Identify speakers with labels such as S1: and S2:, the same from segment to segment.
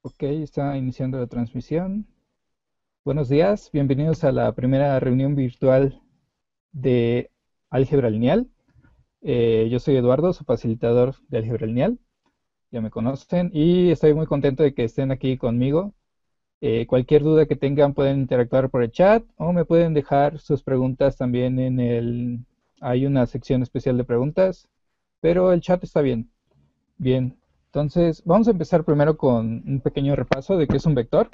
S1: Ok, está iniciando la transmisión. Buenos días, bienvenidos a la primera reunión virtual de Álgebra Lineal. Yo soy Eduardo, su facilitador de Álgebra Lineal, ya me conocen, y estoy muy contento de que estén aquí conmigo. Cualquier duda que tengan pueden interactuar por el chat o me pueden dejar sus preguntas también Hay una sección especial de preguntas, pero el chat está bien. Bien, entonces vamos a empezar primero con un pequeño repaso de qué es un vector.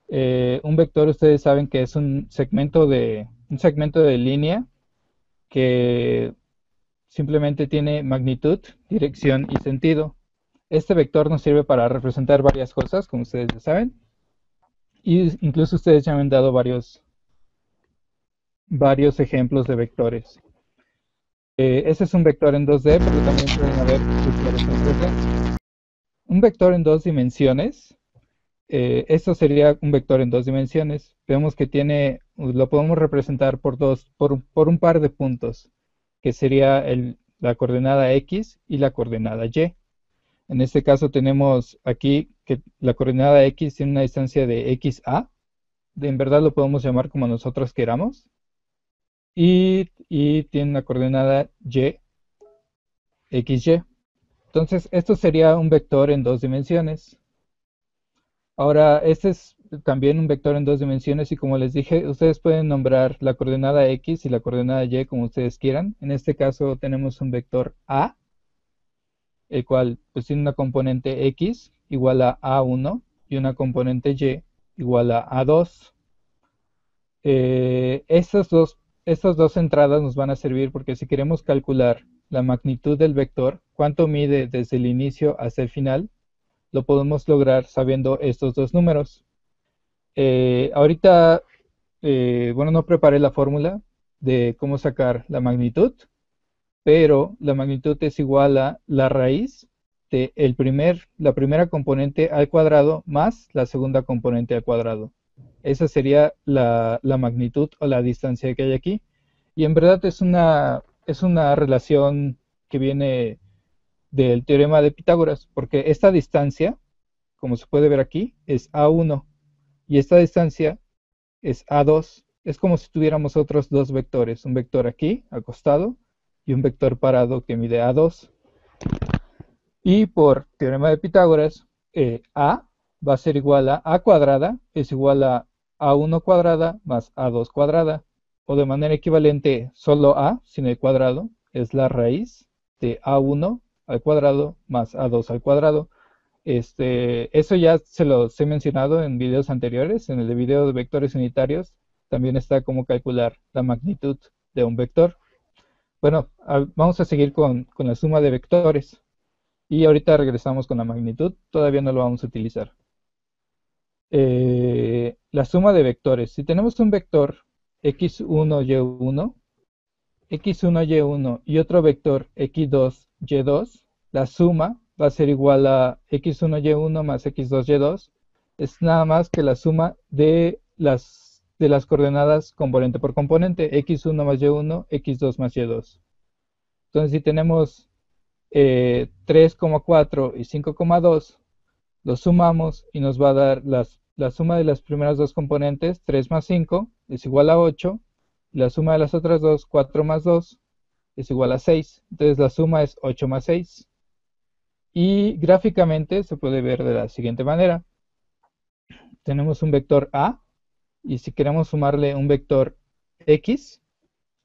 S1: Un vector, ustedes saben que es un segmento de línea que simplemente tiene magnitud, dirección y sentido. Este vector nos sirve para representar varias cosas, como ustedes ya saben, y incluso ustedes ya me han dado varios ejemplos de vectores. Ese es un vector en 2D, pero también pueden haber vectores en 3D. Un vector en dos dimensiones. Esto sería un vector en dos dimensiones. Vemos que lo podemos representar por un par de puntos, que sería la coordenada X y la coordenada Y. En este caso tenemos aquí que la coordenada X tiene una distancia de XA, en verdad lo podemos llamar como nosotros queramos, y tiene una coordenada Y, XY. Entonces, esto sería un vector en dos dimensiones. Ahora, este es también un vector en dos dimensiones y como les dije, ustedes pueden nombrar la coordenada X y la coordenada Y como ustedes quieran. En este caso tenemos un vector A, el cual pues tiene una componente X igual a A1 y una componente Y igual a A2. Estas dos entradas nos van a servir porque si queremos calcular la magnitud del vector, cuánto mide desde el inicio hasta el final, lo podemos lograr sabiendo estos dos números. Ahorita, bueno, no preparé la fórmula de cómo sacar la magnitud, pero la magnitud es igual a la raíz de la primera componente al cuadrado más la segunda componente al cuadrado. Esa sería la magnitud o la distancia que hay aquí. Y en verdad es una relación que viene del teorema de Pitágoras, porque esta distancia, como se puede ver aquí, es A1 y esta distancia es A2. Es como si tuviéramos otros dos vectores, un vector aquí, acostado, y un vector parado que mide A2. Y por teorema de Pitágoras, A va a ser igual a A cuadrada, es igual a A1 cuadrada más A2 cuadrada. O de manera equivalente, solo A, sin el cuadrado, es la raíz de A1 al cuadrado más A2 al cuadrado. Eso ya se los he mencionado en videos anteriores. En el de video de vectores unitarios también está cómo calcular la magnitud de un vector. Bueno, vamos a seguir con la suma de vectores. Y ahorita regresamos con la magnitud. Todavía no lo vamos a utilizar. La suma de vectores. Si tenemos un vector x1, y1, x1, y1 y otro vector x2, y2, la suma va a ser igual a x1, y1 más x2, y2. Es nada más que la suma de las coordenadas componente por componente, x1 más y1, x2 más y2. Entonces, si tenemos 3,4 y 5,2, los sumamos y nos va a dar la suma de las primeras dos componentes, 3 más 5, es igual a 8. Y la suma de las otras dos, 4 más 2, es igual a 6. Entonces la suma es 8 más 6. Y gráficamente se puede ver de la siguiente manera. Tenemos un vector A y si queremos sumarle un vector X,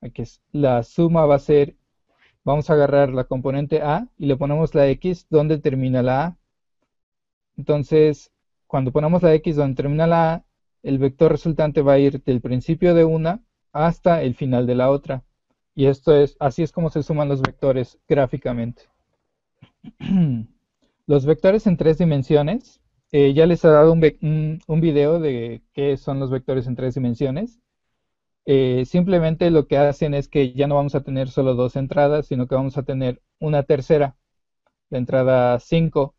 S1: aquí la suma va a ser, vamos a agarrar la componente A y le ponemos la X donde termina la A. Entonces, cuando ponemos la X donde termina la A, el vector resultante va a ir del principio de una hasta el final de la otra. Y así es como se suman los vectores gráficamente. Los vectores en tres dimensiones, ya les he dado un video de qué son los vectores en tres dimensiones. Simplemente lo que hacen es que ya no vamos a tener solo dos entradas, sino que vamos a tener una tercera, la entrada 5.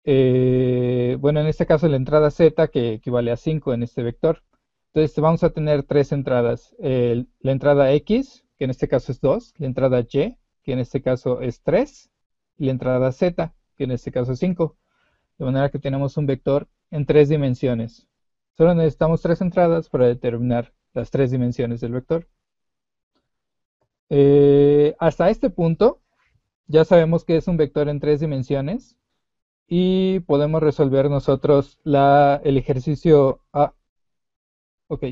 S1: Bueno, en este caso la entrada z, que equivale a 5 en este vector. Entonces vamos a tener tres entradas. La entrada x, que en este caso es 2, la entrada y, que en este caso es 3, y la entrada z, que en este caso es 5. de manera que tenemos un vector en tres dimensiones. Solo necesitamos tres entradas para determinar las tres dimensiones del vector. Hasta este punto ya sabemos que es un vector en tres dimensiones y podemos resolver nosotros el ejercicio ok,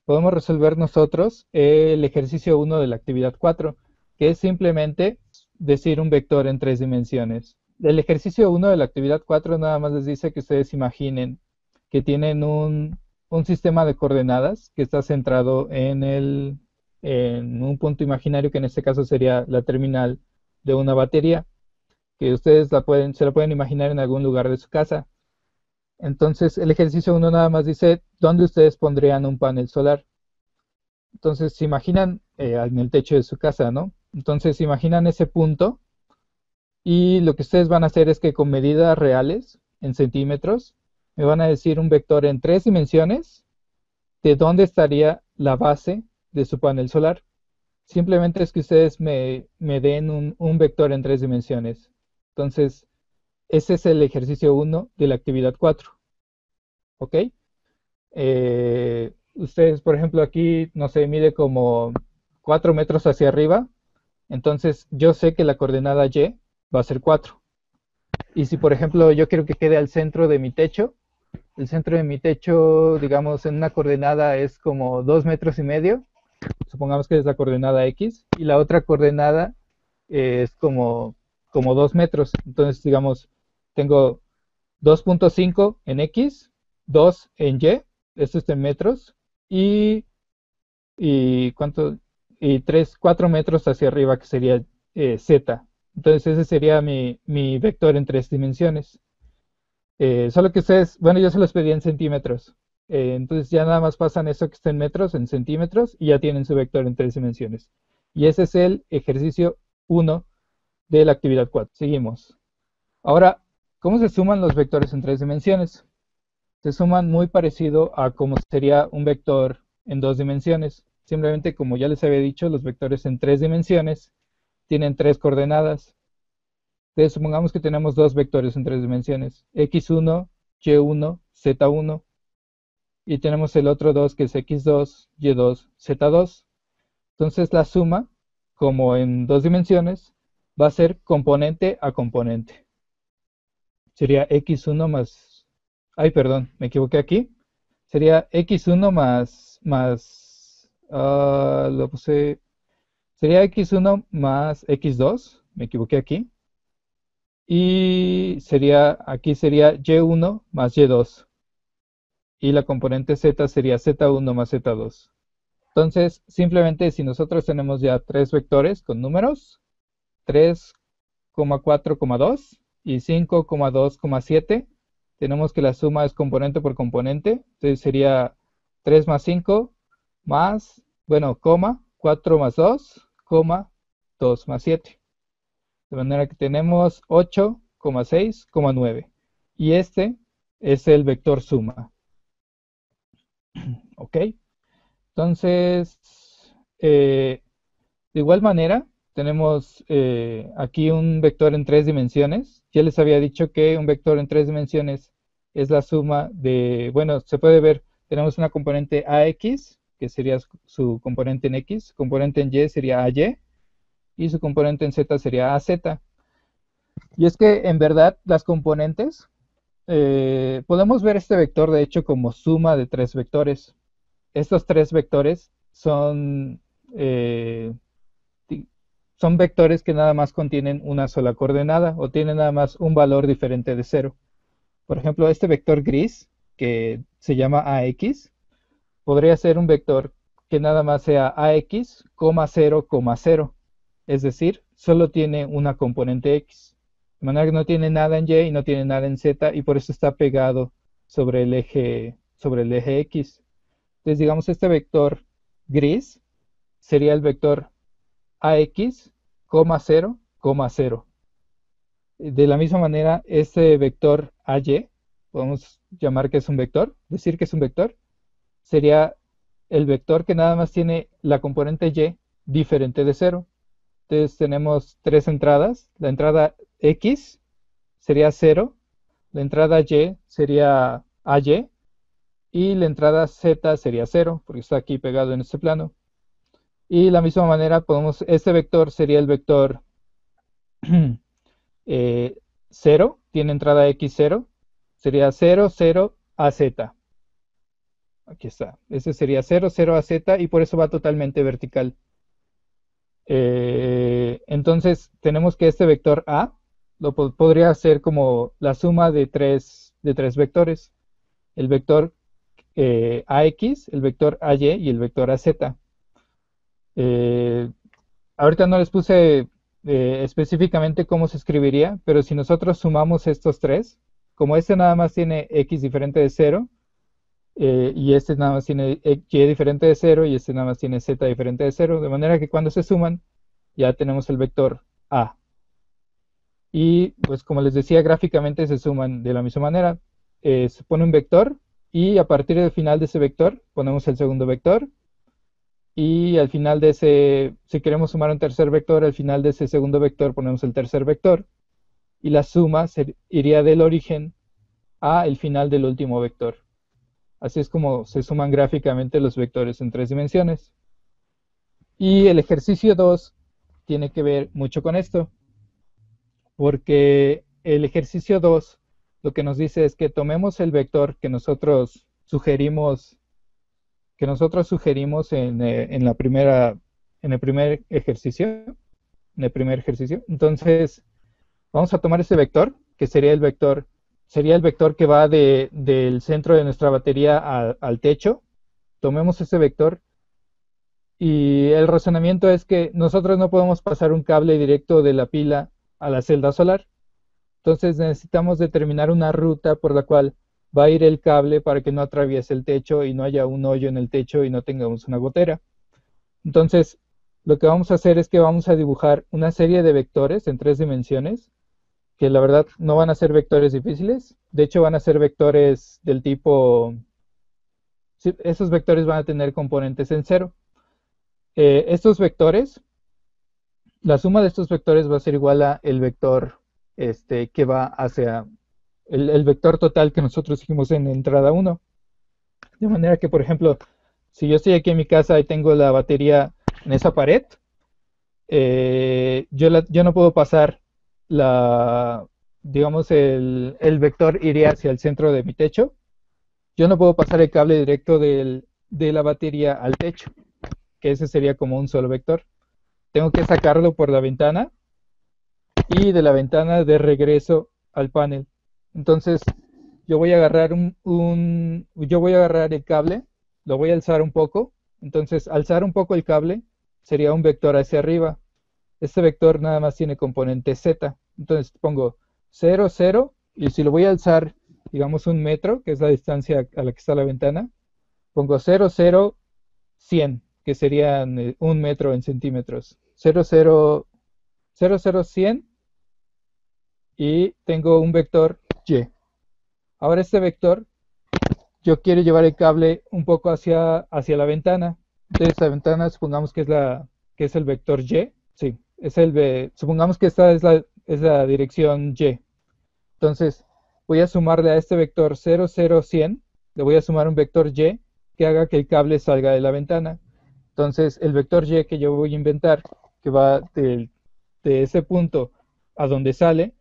S1: podemos resolver nosotros el ejercicio 1 de la actividad 4, que es simplemente decir un vector en tres dimensiones. El ejercicio 1 de la actividad 4 nada más les dice que ustedes imaginen que tienen un sistema de coordenadas que está centrado en un punto imaginario, que en este caso sería la terminal de una batería, que ustedes se la pueden imaginar en algún lugar de su casa. Entonces, el ejercicio 1 nada más dice dónde ustedes pondrían un panel solar. Entonces, se imaginan en el techo de su casa, ¿no? Entonces, se imaginan ese punto y lo que ustedes van a hacer es que con medidas reales, en centímetros, me van a decir un vector en tres dimensiones de dónde estaría la base de su panel solar. Simplemente es que ustedes me den un vector en tres dimensiones. Entonces, ese es el ejercicio 1 de la actividad 4. ¿Ok? Ustedes, por ejemplo, aquí, no sé, mide como 4 metros hacia arriba. Entonces, yo sé que la coordenada y va a ser 4. Y si, por ejemplo, yo quiero que quede al centro de mi techo, el centro de mi techo, digamos, en una coordenada es como 2,5 metros. Supongamos que es la coordenada X. Y la otra coordenada es como 2 metros. Entonces, digamos, tengo 2,5 en X, 2 en Y, esto está en metros, y, y, ¿cuánto? Y 3, 4 metros hacia arriba, que sería Z. Entonces ese sería mi vector en tres dimensiones. Solo que ustedes, bueno, yo se los pedí en centímetros. Entonces ya nada más pasan eso que está en metros, en centímetros, y ya tienen su vector en tres dimensiones. Y ese es el ejercicio 1 de la actividad 4. Seguimos. Ahora, ¿cómo se suman los vectores en tres dimensiones? Se suman muy parecido a como sería un vector en dos dimensiones. Simplemente, como ya les había dicho, los vectores en tres dimensiones tienen tres coordenadas. Entonces, supongamos que tenemos dos vectores en tres dimensiones, x1, y1, z1, y tenemos el otro dos que es x2, y2, z2. Entonces, la suma, como en dos dimensiones, va a ser componente a componente. Sería x1 más... Ay, perdón, me equivoqué aquí. Sería x1 lo puse... Sería x1 más x2, me equivoqué aquí. Y aquí sería y1 más y2. Y la componente z sería z1 más z2. Entonces, simplemente si nosotros tenemos ya tres vectores con números, 3,4,2 y 5,2,7, tenemos que la suma es componente por componente. Entonces sería 3 más 5 más, bueno, 4 más 2, 2 más 7. De manera que tenemos 8,6,9. Y este es el vector suma. ¿Ok? Entonces, de igual manera, tenemos aquí un vector en tres dimensiones. Ya les había dicho que un vector en tres dimensiones es la suma de, bueno, se puede ver, tenemos una componente AX, que sería su componente en X, su componente en Y sería AY, y su componente en Z sería AZ. Y es que en verdad las componentes, podemos ver este vector de hecho como suma de tres vectores. Estos tres vectores eh, son vectores que nada más contienen una sola coordenada o tienen nada más un valor diferente de cero. Por ejemplo, este vector gris, que se llama AX, podría ser un vector que nada más sea AX, 0, 0. Es decir, solo tiene una componente X. De manera que no tiene nada en Y y no tiene nada en Z, y por eso está pegado sobre el eje X. Entonces, digamos, este vector gris sería el vector AX, 0, 0. De la misma manera, este vector AY, podemos llamar que es un vector, decir que es un vector, sería el vector que nada más tiene la componente Y diferente de cero. Entonces tenemos tres entradas. La entrada X sería 0, la entrada Y sería AY y la entrada Z sería 0, porque está aquí pegado en este plano. Y de la misma manera este vector sería el vector 0, tiene entrada X0, sería 0, 0, AZ. Aquí está, ese sería 0, 0, AZ y por eso va totalmente vertical. Entonces tenemos que este vector A podría ser como la suma de tres vectores, el vector AX, el vector AY y el vector AZ. Eh, Ahorita no les puse específicamente cómo se escribiría, pero si nosotros sumamos estos tres, como este nada más tiene X diferente de 0, y este nada más tiene Y diferente de 0 y este nada más tiene Z diferente de 0, de manera que cuando se suman ya tenemos el vector A. Y pues como les decía, gráficamente se suman de la misma manera. Se pone un vector y a partir del final de ese vector ponemos el segundo vector. Y al final de ese, si queremos sumar un tercer vector, al final de ese segundo vector ponemos el tercer vector. Y la suma iría del origen a el final del último vector. Así es como se suman gráficamente los vectores en tres dimensiones. Y el ejercicio 2 tiene que ver mucho con esto, porque el ejercicio 2 lo que nos dice es que tomemos el vector que nosotros sugerimos en el primer ejercicio, Entonces, vamos a tomar ese vector, que sería el vector que va del centro de nuestra batería al techo. Tomemos ese vector y el razonamiento es que nosotros no podemos pasar un cable directo de la pila a la celda solar. Entonces necesitamos determinar una ruta por la cual va a ir el cable para que no atraviese el techo y no haya un hoyo en el techo y no tengamos una gotera. Entonces, lo que vamos a hacer es que vamos a dibujar una serie de vectores en tres dimensiones, que la verdad no van a ser vectores difíciles. De hecho, van a ser vectores del tipo... Sí, esos vectores van a tener componentes en cero. Estos vectores, la suma de estos vectores va a ser igual a el vector que va hacia el vector total que nosotros hicimos en entrada 1. De manera que, por ejemplo, si yo estoy aquí en mi casa y tengo la batería en esa pared, yo no puedo pasar digamos, el vector iría hacia el centro de mi techo. Yo no puedo pasar el cable directo de la batería al techo, que ese sería como un solo vector. Tengo que sacarlo por la ventana y de la ventana de regreso al panel. Entonces, yo voy a agarrar yo voy a agarrar el cable, lo voy a alzar un poco. Entonces, alzar un poco el cable sería un vector hacia arriba. Este vector nada más tiene componente Z. Entonces pongo 0, 0, y si lo voy a alzar, digamos 1 metro, que es la distancia a la que está la ventana, pongo 0, 0, 100, que serían 1 metro en centímetros. 0, 0, 0, 0, 100, y tengo un vector Y. Ahora este vector, yo quiero llevar el cable un poco hacia la ventana. Entonces la ventana, supongamos que es el vector Y. Sí, supongamos que esta es la dirección Y. Entonces voy a sumarle a este vector 0, 0, 100, le voy a sumar un vector Y que haga que el cable salga de la ventana. Entonces el vector Y que yo voy a inventar, que va de ese punto a donde sale,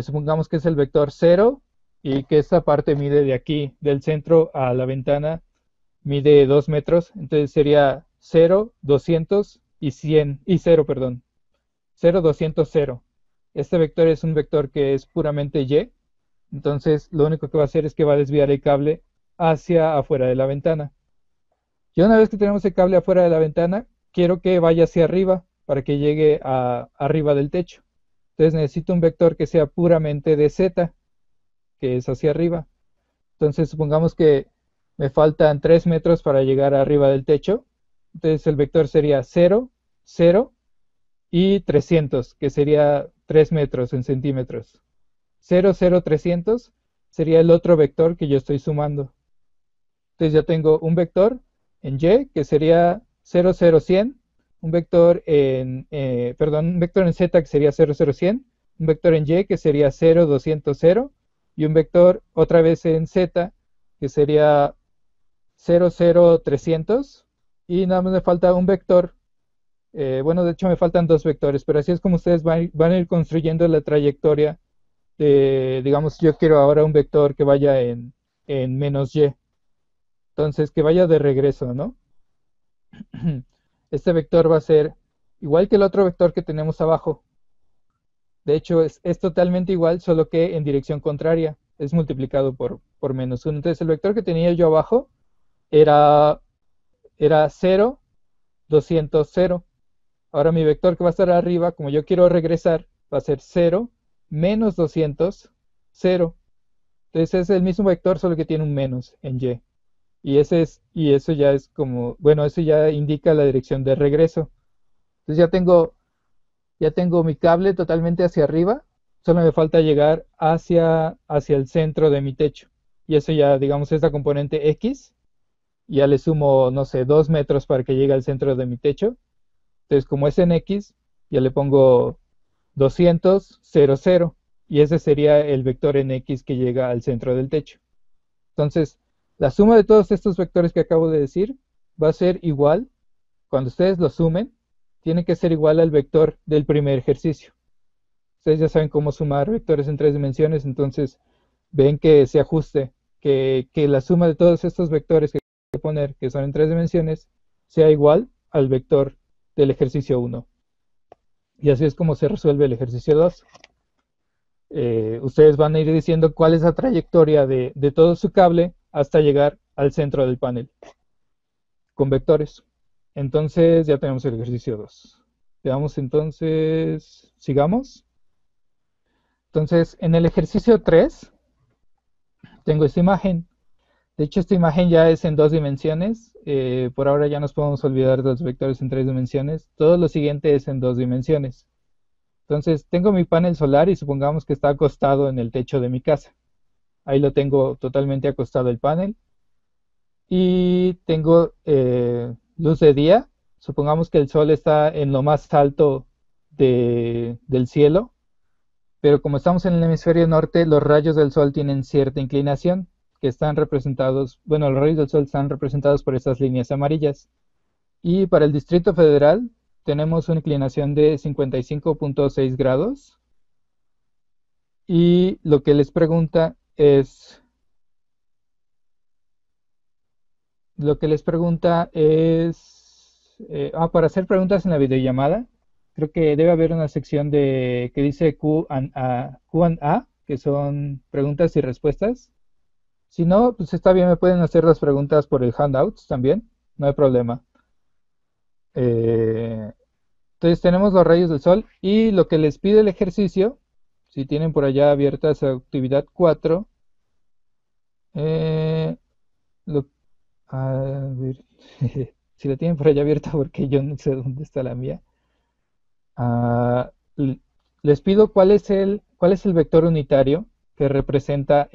S1: supongamos que es el vector 0 y que esta parte mide de aquí, del centro a la ventana, mide 2 metros. Entonces sería 0, 200 y 100, y 0, perdón. 0, 200, 0. Este vector es un vector que es puramente Y. Entonces lo único que va a hacer es que va a desviar el cable hacia afuera de la ventana. Y una vez que tenemos el cable afuera de la ventana, quiero que vaya hacia arriba para que llegue arriba del techo. Entonces necesito un vector que sea puramente de Z, que es hacia arriba. Entonces supongamos que me faltan 3 metros para llegar arriba del techo. Entonces el vector sería 0, 0 y 300, que sería 3 metros en centímetros. 0, 0, 300 sería el otro vector que yo estoy sumando. Entonces ya tengo un vector en Y, que sería 0, 0, 100, un vector un vector en Z que sería 0, 0, 100, un vector en Y que sería 0, 200, 0, y un vector otra vez en z, que sería 0,0,300, y nada más me falta un vector. Bueno, de hecho me faltan dos vectores, pero así es como ustedes van a ir construyendo la trayectoria de, digamos, yo quiero ahora un vector que vaya en menos y, entonces que vaya de regreso, ¿no? Este vector va a ser igual que el otro vector que tenemos abajo. De hecho, es totalmente igual, solo que en dirección contraria. Es multiplicado por menos uno. Entonces, el vector que tenía yo abajo era, era 0, 200, 0. Ahora mi vector que va a estar arriba, como yo quiero regresar, va a ser 0, menos 200, 0. Entonces, es el mismo vector, solo que tiene un menos en y. Y eso ya es como, bueno, eso ya indica la dirección de regreso. Entonces ya tengo mi cable totalmente hacia arriba, solo me falta llegar hacia el centro de mi techo. Y eso ya, digamos, es la componente X, y ya le sumo, no sé, 2 metros para que llegue al centro de mi techo. Entonces, como es en X, ya le pongo 200, 0, 0, y ese sería el vector en X que llega al centro del techo. Entonces, la suma de todos estos vectores que acabo de decir va a ser igual, cuando ustedes lo sumen, tiene que ser igual al vector del primer ejercicio. Ustedes ya saben cómo sumar vectores en tres dimensiones, entonces ven que se ajuste, que la suma de todos estos vectores que hay que poner, que son en tres dimensiones, sea igual al vector del ejercicio 1. Y así es como se resuelve el ejercicio 2. Ustedes van a ir diciendo cuál es la trayectoria de todo su cable hasta llegar al centro del panel con vectores. Entonces ya tenemos el ejercicio 2. Veamos entonces, sigamos. Entonces, en el ejercicio 3 tengo esta imagen. De hecho, esta imagen ya es en dos dimensiones. Por ahora ya nos podemos olvidar de los vectores en tres dimensiones. Todo lo siguiente es en dos dimensiones. Entonces, tengo mi panel solar y supongamos que está acostado en el techo de mi casa. Ahí lo tengo totalmente acostado el panel. Y tengo luz de día. Supongamos que el sol está en lo más alto del cielo. Pero como estamos en el hemisferio norte, los rayos del sol tienen cierta inclinación, que están representados, bueno, los rayos del sol están representados por estas líneas amarillas. Y para el Distrito Federal tenemos una inclinación de 55,6 grados. Y lo que les pregunta es, para hacer preguntas en la videollamada, creo que debe haber una sección que dice Q&A, que son preguntas y respuestas. Si no, pues está bien, me pueden hacer las preguntas por el Handouts también, no hay problema. Eh, entonces tenemos los rayos del sol y lo que les pide el ejercicio, si tienen por allá abierta su actividad 4, eh, lo- a ver, si la tienen por allá abierta porque yo no sé dónde está la mía. Ah, les pido cuál es el vector unitario que representa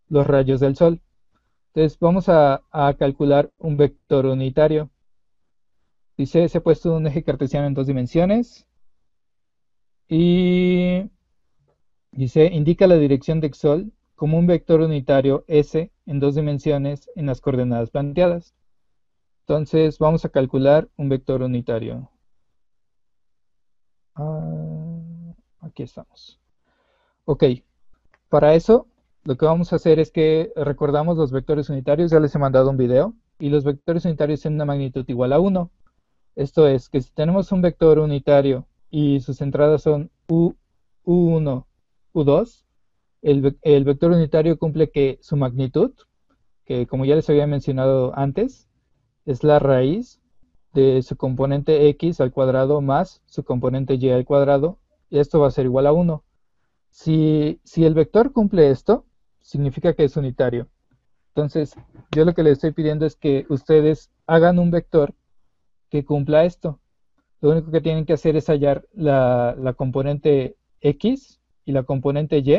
S1: los rayos del sol. Entonces vamos a calcular un vector unitario. Dice, se ha puesto un eje cartesiano en dos dimensiones y dice, indica la dirección del Sol como un vector unitario S en dos dimensiones en las coordenadas planteadas. Entonces vamos a calcular un vector unitario. Aquí estamos. Ok, para eso lo que vamos a hacer es que recordamos los vectores unitarios, ya les he mandado un video, y los vectores unitarios tienen una magnitud igual a 1. Esto es que si tenemos un vector unitario y sus entradas son U1, U2, el vector unitario cumple que su magnitud, que como ya les había mencionado antes, es la raíz de su componente x al cuadrado más su componente y al cuadrado, y esto va a ser igual a 1. Si el vector cumple esto, significa que es unitario. Entonces, yo lo que les estoy pidiendo es que ustedes hagan un vector que cumpla esto. Lo único que tienen que hacer es hallar la componente X y la componente Y,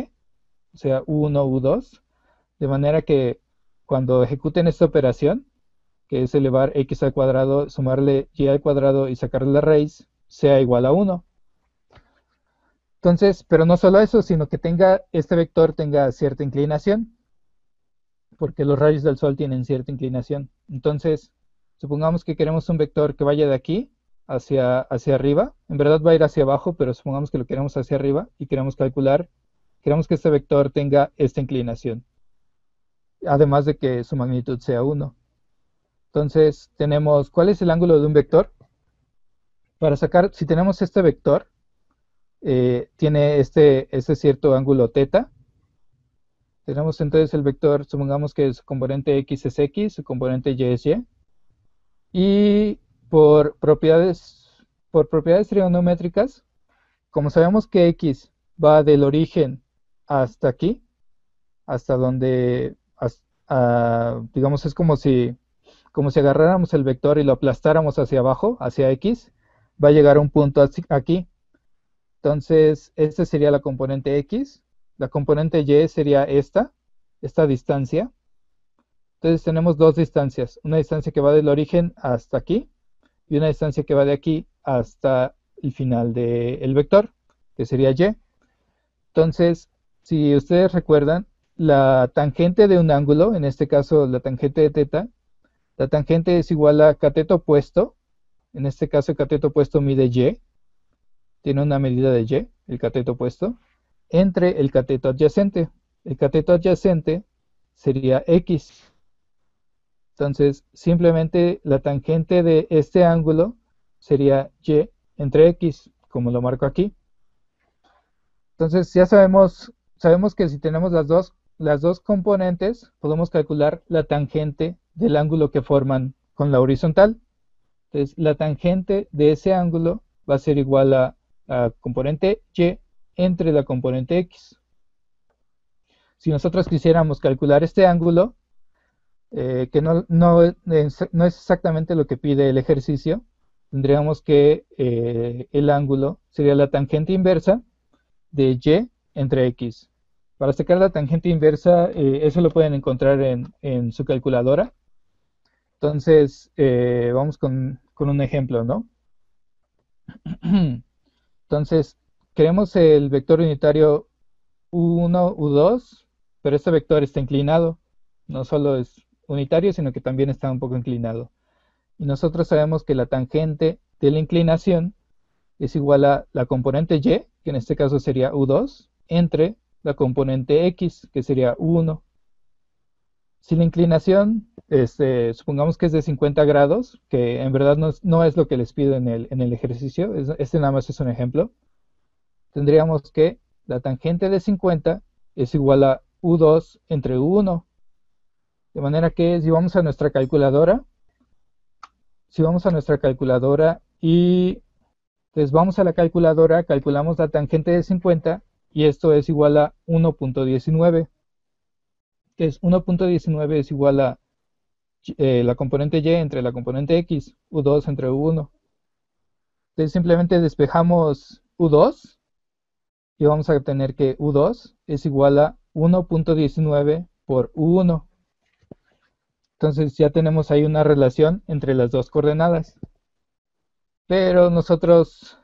S1: o sea, U1, U2, de manera que cuando ejecuten esta operación, que es elevar X al cuadrado, sumarle Y al cuadrado y sacarle la raíz, sea igual a 1. Entonces, pero no solo eso, sino que este vector tenga cierta inclinación, porque los rayos del sol tienen cierta inclinación. Entonces, supongamos que queremos un vector que vaya de aquí hacia arriba. En verdad va a ir hacia abajo, pero supongamos que lo queremos hacia arriba y queremos que este vector tenga esta inclinación, además de que su magnitud sea 1. Entonces, ¿cuál es el ángulo de un vector? Para sacar, si tenemos este vector, tiene este cierto ángulo θ. Tenemos entonces el vector, supongamos que su componente x es x, su componente y es y. Y por propiedades trigonométricas, como sabemos que x va del origen hasta aquí, hasta donde, digamos, es como si agarráramos el vector y lo aplastáramos hacia abajo, hacia x, va a llegar a un punto aquí. Entonces, esta sería la componente x. La componente y sería esta distancia. Entonces tenemos dos distancias, una distancia que va del origen hasta aquí y una distancia que va de aquí hasta el final del vector, que sería y. Entonces, si ustedes recuerdan, la tangente de un ángulo, en este caso la tangente de θ, la tangente es igual a cateto opuesto. En este caso el cateto opuesto mide y, tiene una medida de y, el cateto opuesto, entre el cateto adyacente. El cateto adyacente sería x. Entonces, simplemente la tangente de este ángulo sería y entre x, como lo marco aquí. Entonces, ya sabemos que si tenemos las dos componentes, podemos calcular la tangente del ángulo que forman con la horizontal. Entonces, la tangente de ese ángulo va a ser igual a la componente y entre la componente x. Si nosotros quisiéramos calcular este ángulo, que no es exactamente lo que pide el ejercicio, tendríamos que el ángulo sería la tangente inversa de y entre x. Para sacar la tangente inversa, eso lo pueden encontrar en su calculadora. Entonces, vamos con un ejemplo, ¿no? Entonces, queremos el vector unitario u1, u2, pero este vector está inclinado. No solo es unitario, sino que también está un poco inclinado. Y nosotros sabemos que la tangente de la inclinación es igual a la componente y, que en este caso sería u2, entre la componente x, que sería u1. Si la inclinación, supongamos que es de 50 grados, que en verdad no es lo que les pido en el ejercicio, este nada más es un ejemplo, tendríamos que la tangente de 50 es igual a u2 entre u1. De manera que si vamos a nuestra calculadora y entonces vamos a la calculadora, calculamos la tangente de 50 y esto es igual a 1.19, que es 1.19 es igual a la componente y entre la componente x, u2 entre u1. Entonces simplemente despejamos u2 y vamos a tener que u2 es igual a 1.19 por u1. Entonces ya tenemos ahí una relación entre las dos coordenadas. Pero nosotros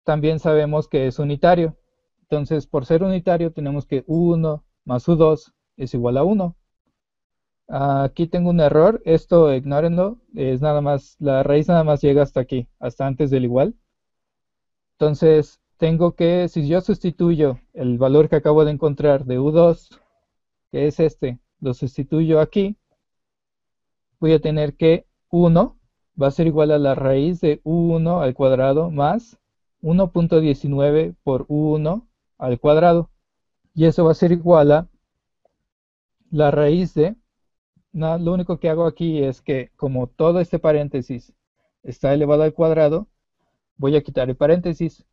S1: también sabemos que es unitario. Entonces, por ser unitario, tenemos que u1 más u2 es igual a 1. Aquí tengo un error, esto ignórenlo, es nada más, la raíz nada más llega hasta aquí, hasta antes del igual. Entonces, si yo sustituyo el valor que acabo de encontrar de u2, que es este, lo sustituyo aquí, voy a tener que 1 va a ser igual a la raíz de u1 al cuadrado más 1.19 por u1 al cuadrado. Y eso va a ser igual a la raíz de, no, lo único que hago aquí es que como todo este paréntesis está elevado al cuadrado, voy a quitar el paréntesis.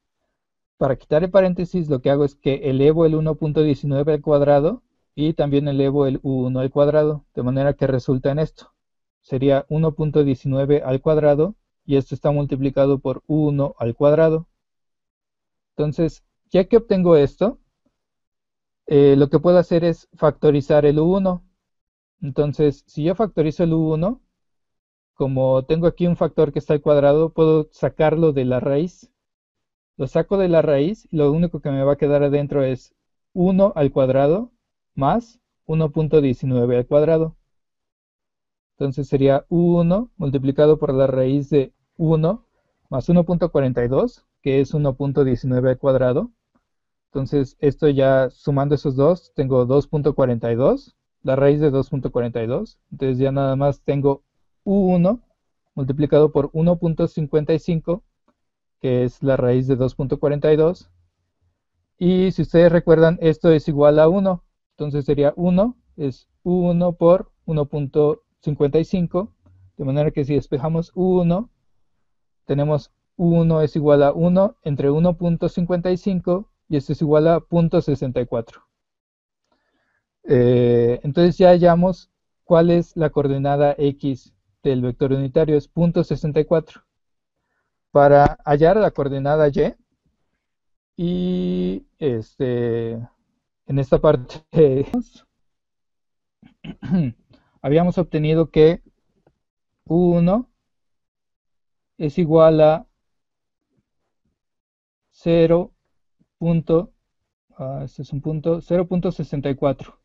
S1: Para quitar el paréntesis lo que hago es que elevo el 1.19 al cuadrado y también elevo el u1 al cuadrado, de manera que resulta en esto. Sería 1.19 al cuadrado y esto está multiplicado por 1 al cuadrado. Entonces, ya que obtengo esto, lo que puedo hacer es factorizar el u1. Entonces, si yo factorizo el u1, como tengo aquí un factor que está al cuadrado, puedo sacarlo de la raíz. lo saco de la raíz y lo único que me va a quedar adentro es 1 al cuadrado más 1.19 al cuadrado. Entonces sería 1 multiplicado por la raíz de 1 más 1.42, que es 1.19 al cuadrado. Entonces esto ya sumando esos dos, tengo 2.42, la raíz de 2.42. Entonces ya nada más tengo u1 multiplicado por 1.55, que es la raíz de 2.42. Y si ustedes recuerdan, esto es igual a 1. Entonces sería 1, es u1 por 1.55. De manera que si despejamos u1, tenemos u1 es igual a 1 entre 1.55 y esto es igual a 0.64. Entonces ya hallamos cuál es la coordenada x del vector unitario, es 0.64. Para hallar la coordenada y en esta parte habíamos obtenido que u1 es igual a 0. Este es un punto 0.64.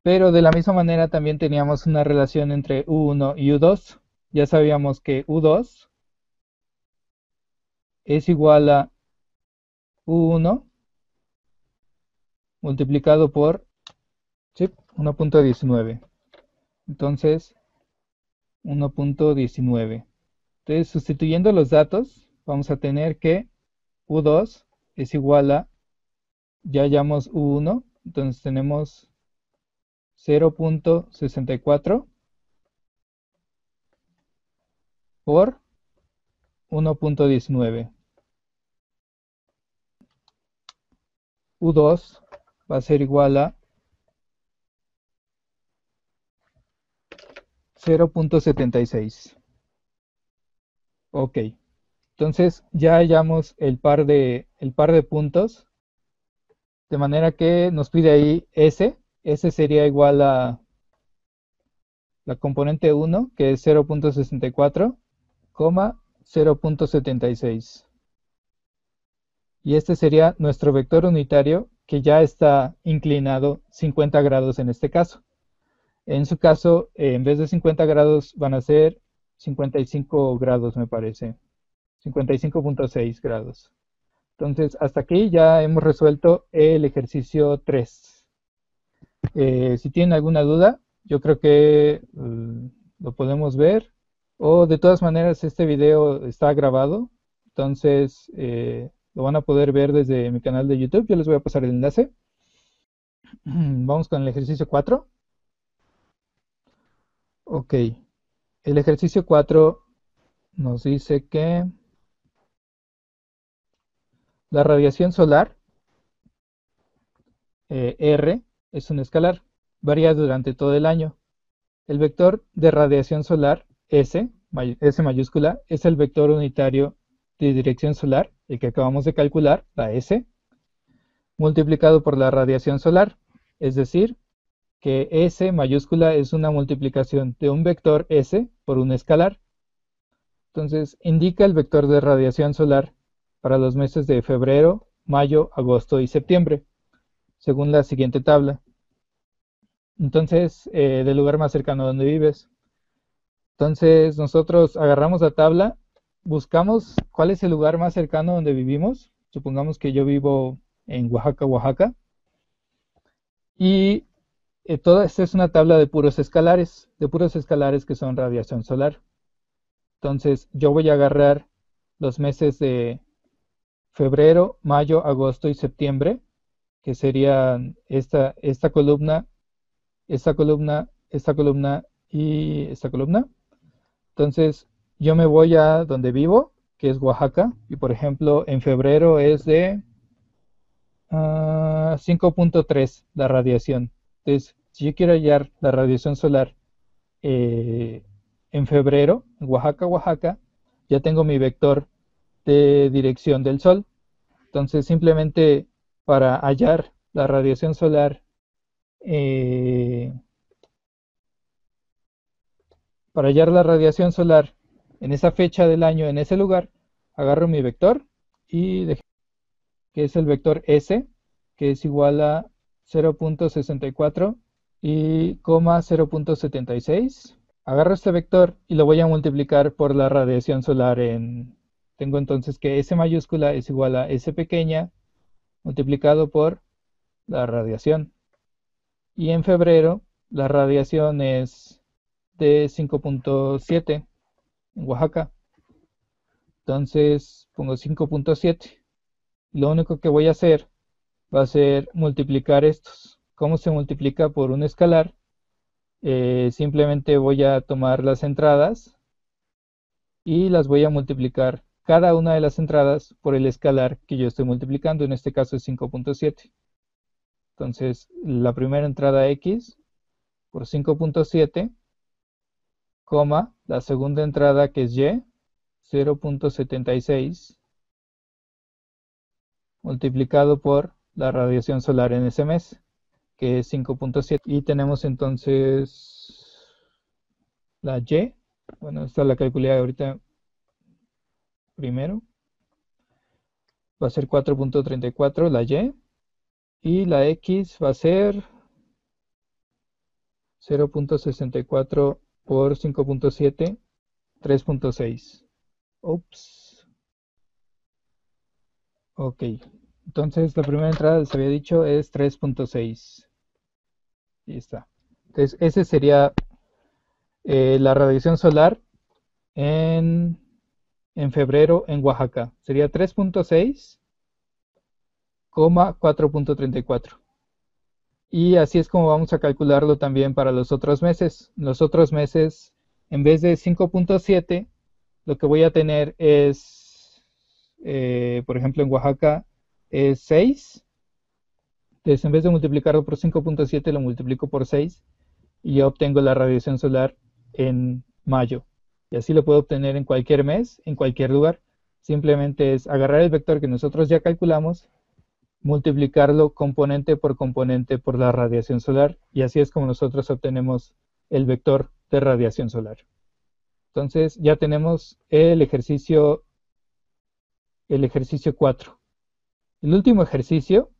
S1: Pero de la misma manera también teníamos una relación entre u1 y u2. Ya sabíamos que u2 es igual a u1 multiplicado por 1.19. Entonces, 1.19. Entonces, sustituyendo los datos, vamos a tener que u2 es igual a, ya hallamos u1, entonces tenemos 0.64 por 1.19. U2 va a ser igual a 0.76. Ok, entonces ya hallamos el par de puntos, de manera que nos pide ahí S. S sería igual a la componente 1, que es 0.64, 0.76. Y este sería nuestro vector unitario que ya está inclinado 50 grados en este caso. En su caso, en vez de 50 grados van a ser 55 grados, me parece. 55.6 grados. Entonces, hasta aquí ya hemos resuelto el ejercicio 3. Si tienen alguna duda, yo creo que lo podemos ver. O de todas maneras, este video está grabado. Entonces, lo van a poder ver desde mi canal de YouTube. Yo les voy a pasar el enlace. Vamos con el ejercicio 4. Ok. El ejercicio 4 nos dice que la radiación solar, R, es un escalar. Varía durante todo el año. El vector de radiación solar, S mayúscula, es el vector unitario de dirección solar, el que acabamos de calcular, la S, multiplicado por la radiación solar. Es decir, que S mayúscula es una multiplicación de un vector S por un escalar. Entonces, indica el vector de radiación solar para los meses de febrero, mayo, agosto y septiembre, según la siguiente tabla. Entonces, del lugar más cercano a donde vives. Entonces, nosotros agarramos la tabla, buscamos cuál es el lugar más cercano donde vivimos. Supongamos que yo vivo en Oaxaca, Oaxaca. Y toda esta es una tabla de puros escalares que son radiación solar. Entonces, yo voy a agarrar los meses de febrero, mayo, agosto y septiembre, que serían esta columna, esta columna, esta columna y esta columna. Entonces, yo me voy a donde vivo, que es Oaxaca, y por ejemplo, en febrero es de 5.3 la radiación. Entonces, si yo quiero hallar la radiación solar eh, en febrero, en Oaxaca, Oaxaca, ya tengo mi vector de dirección del Sol. Entonces, simplemente para hallar la radiación solar, eh, para hallar la radiación solar en esa fecha del año, en ese lugar, agarro mi vector que es el vector S, que es igual a 0.64 y coma 0.76. Agarro este vector y lo voy a multiplicar por la radiación solar Tengo entonces que S mayúscula es igual a S pequeña multiplicado por la radiación. Y en febrero la radiación es de 5.7 en Oaxaca. Entonces pongo 5.7. Lo único que voy a hacer va a ser multiplicar estos. ¿Cómo se multiplica por un escalar? Simplemente voy a tomar las entradas y las voy a multiplicar cada una de las entradas por el escalar que yo estoy multiplicando. En este caso es 5.7. Entonces la primera entrada X por 5.7, coma, la segunda entrada que es Y, 0.76, multiplicado por la radiación solar en ese mes, que es 5.7. Y tenemos entonces la Y, bueno, esta la calculé ahorita primero, va a ser 4.34 la y la X va a ser 0.64 por 5.7, 3.6. Ups. Ok. Entonces la primera entrada, les había dicho, es 3.6. Ahí está. Entonces ese sería la radiación solar en, en febrero en Oaxaca. Sería 3.6, 4.34. Y así es como vamos a calcularlo también para los otros meses. Los otros meses, en vez de 5.7, lo que voy a tener es, por ejemplo, en Oaxaca es 6. Entonces, en vez de multiplicarlo por 5.7, lo multiplico por 6 y ya obtengo la radiación solar en mayo. Y así lo puedo obtener en cualquier mes, en cualquier lugar. Simplemente es agarrar el vector que nosotros ya calculamos, multiplicarlo componente por la radiación solar, y así es como nosotros obtenemos el vector de radiación solar. Entonces ya tenemos el ejercicio 4. El último ejercicio,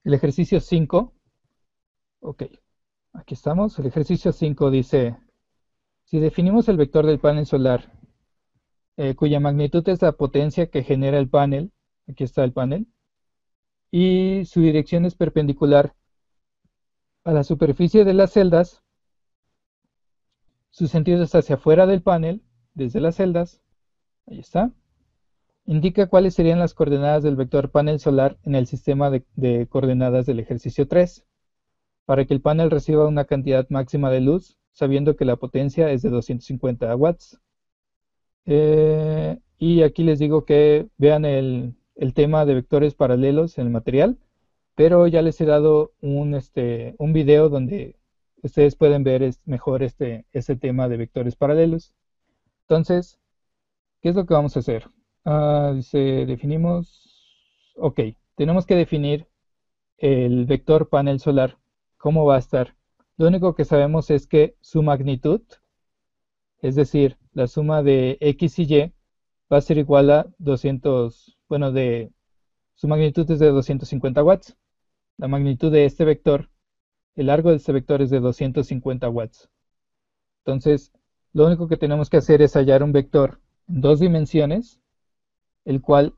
S1: el ejercicio 5, ok, aquí estamos. El ejercicio 5 dice, si definimos el vector del panel solar, cuya magnitud es la potencia que genera el panel, aquí está el panel, y su dirección es perpendicular a la superficie de las celdas, su sentido es hacia afuera del panel, desde las celdas, ahí está, indica cuáles serían las coordenadas del vector panel solar en el sistema de coordenadas del ejercicio 3, para que el panel reciba una cantidad máxima de luz, sabiendo que la potencia es de 250 watts. Y aquí les digo que vean el tema de vectores paralelos en el material, pero ya les he dado un video donde ustedes pueden ver mejor ese tema de vectores paralelos. Entonces, ¿qué es lo que vamos a hacer? Dice, ok, tenemos que definir el vector panel solar. ¿Cómo va a estar? Lo único que sabemos es que su magnitud, es decir, la suma de X y Y, va a ser igual a 200, bueno, su magnitud es de 250 watts. La magnitud de este vector, el largo de este vector es de 250 watts. Entonces, lo único que tenemos que hacer es hallar un vector en dos dimensiones, el cual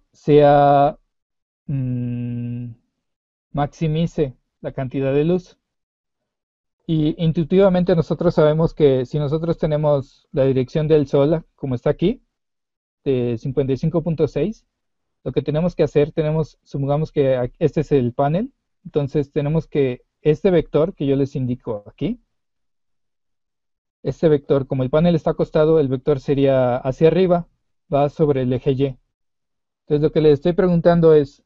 S1: maximice la cantidad de luz. Y intuitivamente nosotros sabemos que si nosotros tenemos la dirección del Sol, como está aquí, de 55.6, lo que tenemos que hacer, supongamos que este es el panel, entonces tenemos que este vector que yo les indico aquí, este vector, como el panel está acostado, el vector sería hacia arriba, va sobre el eje Y. Entonces lo que les estoy preguntando es,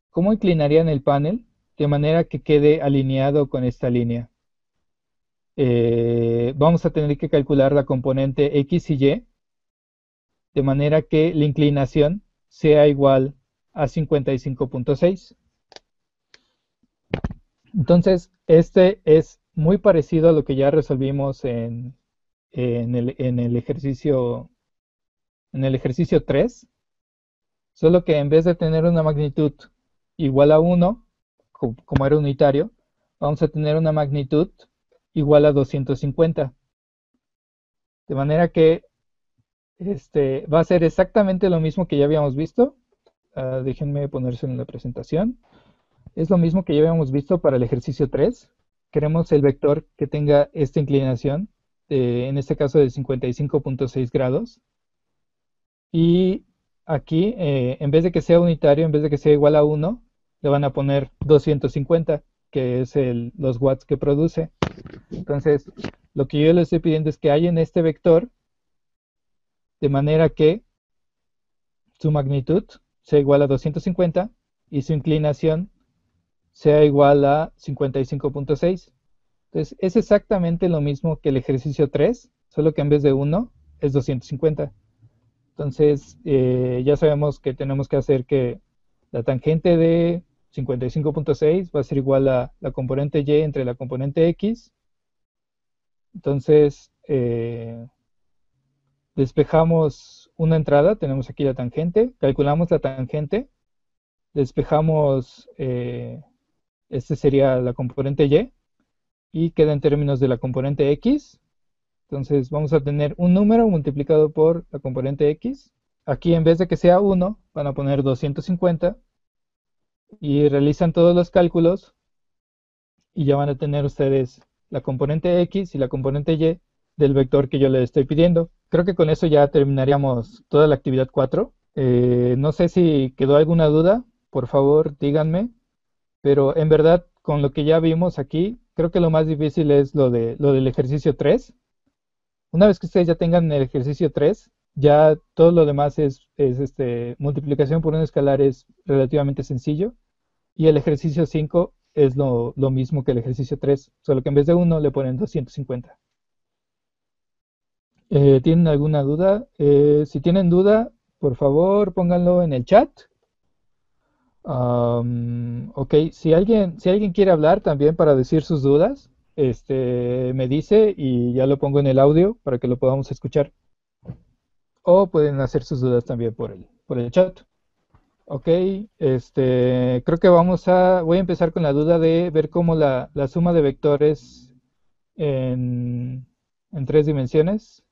S1: ¿cómo inclinarían el panel de manera que quede alineado con esta línea? Vamos a tener que calcular la componente X y Y, de manera que la inclinación sea igual a 55.6. Entonces, este es muy parecido a lo que ya resolvimos en el ejercicio en el ejercicio 3, solo que en vez de tener una magnitud igual a 1, como era unitario, vamos a tener una magnitud igual a 250. De manera que va a ser exactamente lo mismo que ya habíamos visto. Déjenme ponérselo en la presentación. Es lo mismo que ya habíamos visto para el ejercicio 3. Queremos el vector que tenga esta inclinación, en este caso de 55.6 grados. Y aquí, en vez de que sea unitario, en vez de que sea igual a 1, le van a poner 250, que es los watts que produce. Entonces, lo que yo le estoy pidiendo es que hallen este vector de manera que su magnitud sea igual a 250 y su inclinación sea igual a 55.6. Entonces, es exactamente lo mismo que el ejercicio 3, solo que en vez de 1 es 250. Entonces, ya sabemos que tenemos que hacer que la tangente de 55.6 va a ser igual a la componente y entre la componente x. Entonces, despejamos una entrada, tenemos aquí la tangente, calculamos la tangente, despejamos, este sería la componente y queda en términos de la componente x. Entonces vamos a tener un número multiplicado por la componente x. Aquí en vez de que sea 1, van a poner 250 y realizan todos los cálculos y ya van a tener ustedes la componente x y la componente y del vector que yo les estoy pidiendo. Creo que con eso ya terminaríamos toda la actividad 4. No sé si quedó alguna duda, por favor díganme, pero en verdad con lo que ya vimos aquí, creo que lo más difícil es lo del ejercicio 3. Una vez que ustedes ya tengan el ejercicio 3, ya todo lo demás es multiplicación por un escalar es relativamente sencillo. Y el ejercicio 5 es lo mismo que el ejercicio 3, solo que en vez de 1 le ponen 250. ¿Tienen alguna duda? Si tienen duda, por favor pónganlo en el chat. Ok, si alguien quiere hablar también para decir sus dudas, me dice y ya lo pongo en el audio para que lo podamos escuchar. O pueden hacer sus dudas también por el chat. Ok, creo que voy a empezar con la duda de ver cómo la suma de vectores en 3 dimensiones.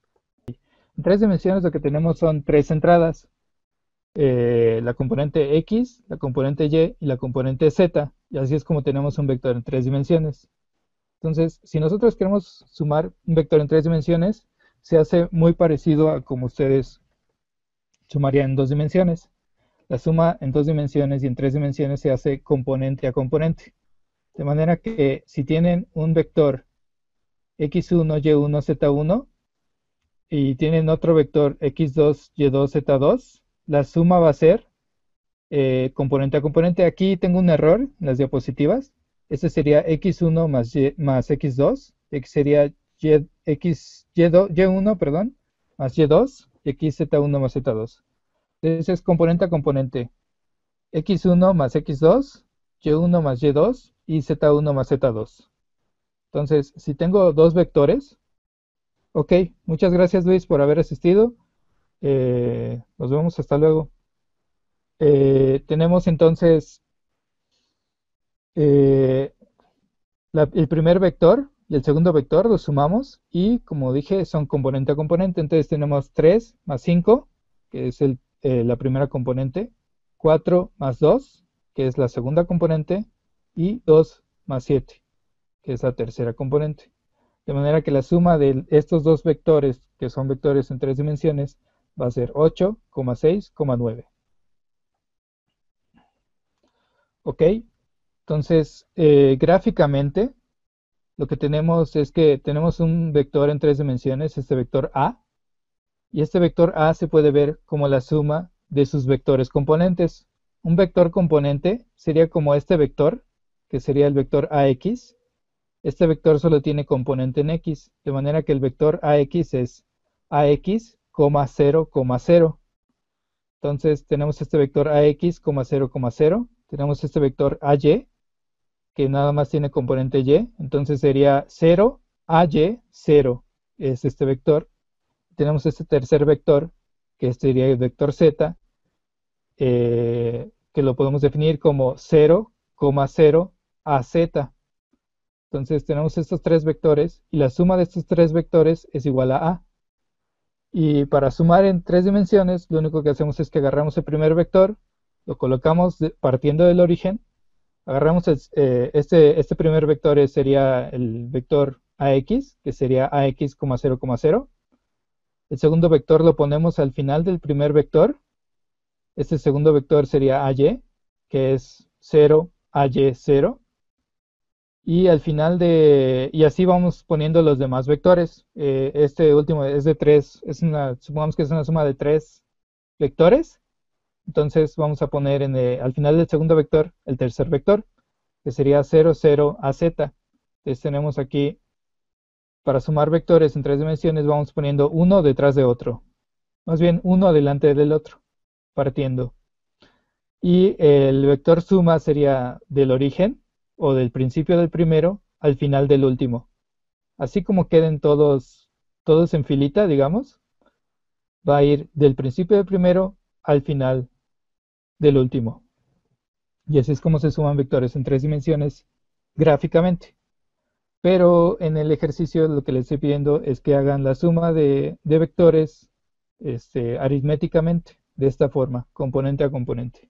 S1: En 3 dimensiones lo que tenemos son 3 entradas. La componente X, la componente Y y la componente Z. Y así es como tenemos un vector en 3 dimensiones. Entonces, si nosotros queremos sumar un vector en 3 dimensiones, se hace muy parecido a como ustedes sumarían en 2 dimensiones. La suma en 2 dimensiones y en 3 dimensiones se hace componente a componente. De manera que si tienen un vector x1, y1, z1 y tienen otro vector x2, y2, z2, la suma va a ser componente a componente. Aquí tengo un error en las diapositivas. Este sería x1 más x2. X sería y1, perdón, más y2 y aquí z1 más z2. Entonces es componente a componente. X1 más X2, Y1 más Y2 y Z1 más Z2. Entonces, si tengo dos vectores, ok, muchas gracias Luis por haber asistido. Nos vemos, hasta luego. Tenemos entonces eh, el primer vector y el segundo vector, los sumamos y como dije son componente a componente. Entonces tenemos 3 más 5, que es la primera componente, 4 más 2, que es la segunda componente, y 2 más 7, que es la tercera componente. De manera que la suma de estos dos vectores, que son vectores en 3 dimensiones, va a ser 8, 6, 9. ¿Ok? Entonces, gráficamente, lo que tenemos es que tenemos un vector en 3 dimensiones, este vector A, y este vector A se puede ver como la suma de sus vectores componentes. Un vector componente sería como este vector, que sería el vector AX. Este vector solo tiene componente en X, de manera que el vector AX es AX, 0, 0. Entonces tenemos este vector AX, 0, 0. Tenemos este vector AY, que nada más tiene componente Y. Entonces sería 0, AY, 0 es este vector. Tenemos este tercer vector que sería el vector z, que lo podemos definir como 0,0 a z. Entonces tenemos estos tres vectores y la suma de estos tres vectores es igual a A. Y para sumar en tres dimensiones, lo único que hacemos es que agarramos el primer vector, lo colocamos partiendo del origen, agarramos este primer vector sería el vector AX, que sería AX, 0,0. El segundo vector lo ponemos al final del primer vector. Este segundo vector sería AY, que es 0, AY, 0. Y al final y así vamos poniendo los demás vectores. Este último es de 3, supongamos que es una suma de 3 vectores. Entonces vamos a poner al final del segundo vector el tercer vector, que sería 0, 0, AZ. Entonces tenemos aquí, para sumar vectores en tres dimensiones, vamos poniendo uno detrás de otro. Más bien, uno delante del otro, partiendo. Y el vector suma sería del origen, o del principio del primero al final del último. Así como queden todos en filita, digamos, va a ir del principio del primero al final del último. Y así es como se suman vectores en tres dimensiones gráficamente. Pero en el ejercicio lo que les estoy pidiendo es que hagan la suma de vectores aritméticamente, de esta forma, componente a componente.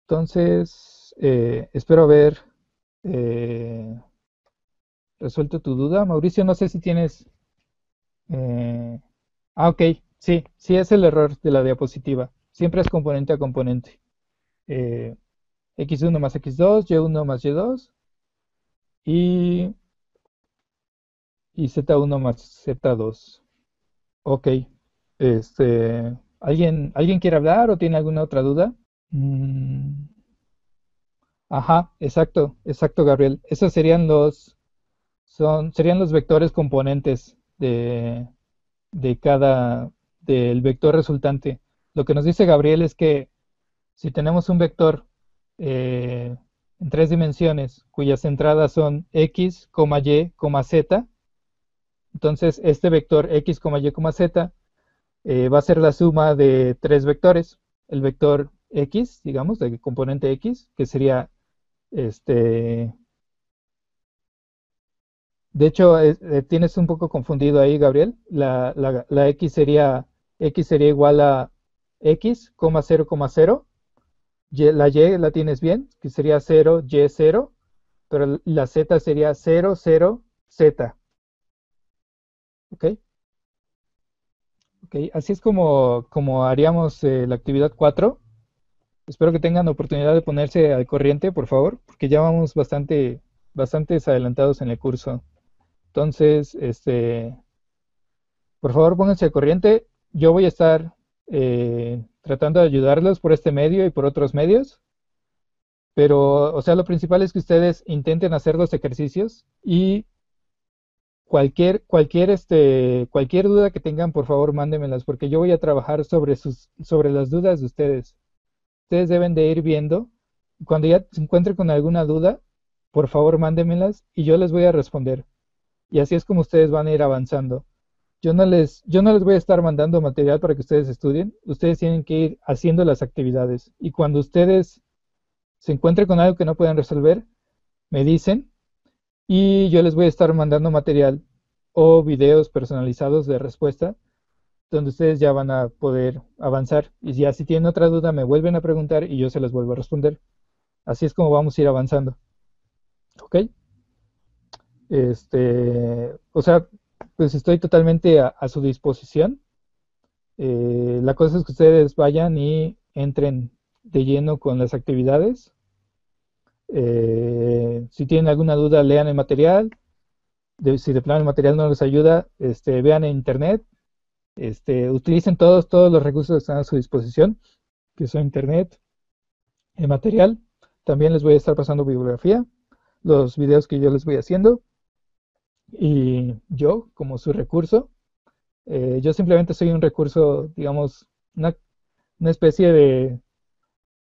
S1: Entonces, espero haber resuelto tu duda. Mauricio, no sé si tienes... eh, ok, sí, sí es el error de la diapositiva. Siempre es componente a componente. Eh, x1 más x2, y1 más y2 y, y z1 más z2. Ok, ¿alguien quiere hablar o tiene alguna otra duda? Mm, ajá, exacto, exacto, Gabriel. Esos serían los vectores componentes de del vector resultante. Lo que nos dice Gabriel es que si tenemos un vector eh, en tres dimensiones cuyas entradas son x, y, z, entonces este vector x, y, z va a ser la suma de tres vectores. El vector x, digamos, del componente x, que sería de hecho, tienes un poco confundido ahí, Gabriel. La x sería igual a x, 0,0. La y la tienes bien, que sería 0, y 0, pero la z sería 0, 0, z. ¿Ok? Ok, así es como haríamos la actividad 4. Espero que tengan oportunidad de ponerse al corriente, por favor, porque ya vamos bastantes adelantados en el curso. Entonces, por favor, pónganse al corriente. Yo voy a estar tratando de ayudarlos por este medio y por otros medios. Pero, o sea, lo principal es que ustedes intenten hacer los ejercicios y cualquier duda que tengan, por favor, mándenmelas, porque yo voy a trabajar sobre las dudas de ustedes. Ustedes deben de ir viendo. Cuando ya se encuentren con alguna duda, por favor, mándenmelas y yo les voy a responder. Y así es como ustedes van a ir avanzando. Yo no les voy a estar mandando material para que ustedes estudien. Ustedes tienen que ir haciendo las actividades. Y cuando ustedes se encuentren con algo que no pueden resolver, me dicen y yo les voy a estar mandando material o videos personalizados de respuesta donde ustedes ya van a poder avanzar. Y ya si tienen otra duda, me vuelven a preguntar y yo se las vuelvo a responder. Así es como vamos a ir avanzando. ¿Ok? O sea, pues estoy totalmente a su disposición. La cosa es que ustedes vayan y entren de lleno con las actividades. Si tienen alguna duda, lean el material. Si de plano el material no les ayuda, vean en internet. Utilicen todos los recursos que están a su disposición, que son internet, el material. También les voy a estar pasando bibliografía, los videos que yo les voy haciendo. Y yo, como su recurso, yo simplemente soy un recurso, digamos, una especie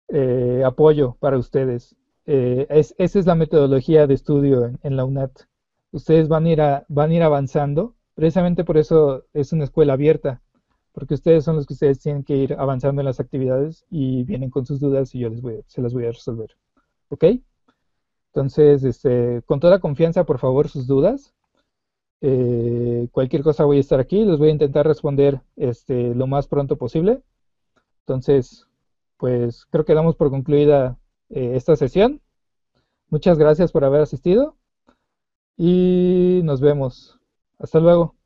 S1: de apoyo para ustedes. Esa es la metodología de estudio en la UNAT. Ustedes van a ir avanzando, precisamente por eso es una escuela abierta, porque ustedes son los que ustedes tienen que ir avanzando en las actividades y vienen con sus dudas y yo se las voy a resolver. ¿Ok? Entonces, con toda confianza, por favor, sus dudas. Cualquier cosa voy a estar aquí, les voy a intentar responder lo más pronto posible. Entonces, pues creo que damos por concluida esta sesión. Muchas gracias por haber asistido y nos vemos. Hasta luego.